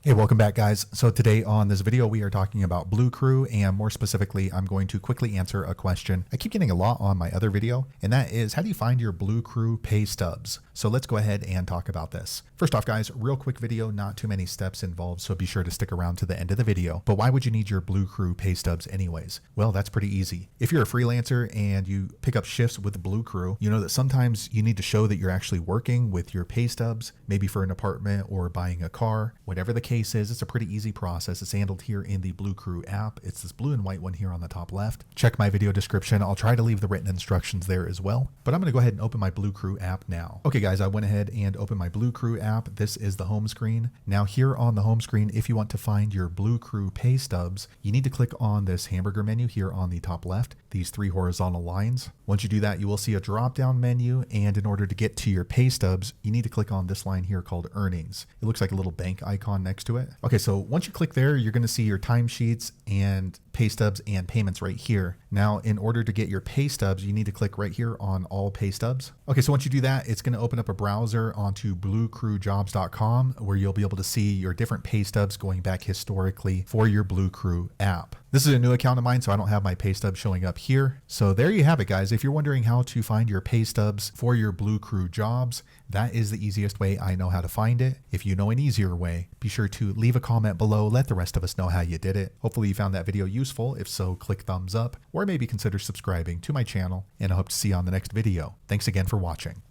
Hey, welcome back guys. So today on this video, we are talking about BlueCrew, and more specifically, I'm going to quickly answer a question I keep getting a lot on my other video, and that is, how do you find your BlueCrew pay stubs? So let's go ahead and talk about this. First off guys, real quick video, not too many steps involved, so be sure to stick around to the end of the video. But why would you need your BlueCrew pay stubs anyways? Well, that's pretty easy. If you're a freelancer and you pick up shifts with BlueCrew, you know that sometimes you need to show that you're actually working with your pay stubs, maybe for an apartment or buying a car, whatever the case is. It's a pretty easy process. It's handled here in the BlueCrew app. It's this blue and white one here on the top left. Check my video description. I'll try to leave the written instructions there as well, but I'm going to go ahead and open my BlueCrew app now. Okay guys, I went ahead and opened my BlueCrew app. This is the home screen. Now here on the home screen, if you want to find your BlueCrew pay stubs, you need to click on this hamburger menu here on the top left, these three horizontal lines. Once you do that, you will see a drop down menu, and in order to get to your pay stubs, you need to click on this line here called earnings. It looks like a little bank icon next to it. Okay, so once you click there, you're going to see your timesheets and pay stubs and payments right here. Now, in order to get your pay stubs, you need to click right here on all pay stubs. Okay, so once you do that, it's going to open up a browser onto bluecrewjobs.com, where you'll be able to see your different pay stubs going back historically for your BlueCrew app. This is a new account of mine, so I don't have my pay stubs showing up here. So there you have it, guys. If you're wondering how to find your pay stubs for your BlueCrew jobs, that is the easiest way I know how to find it. If you know an easier way, be sure to leave a comment below. Let the rest of us know how you did it. Hopefully you found that video useful. If so, click thumbs up, or maybe consider subscribing to my channel, and I hope to see you on the next video. Thanks again for watching.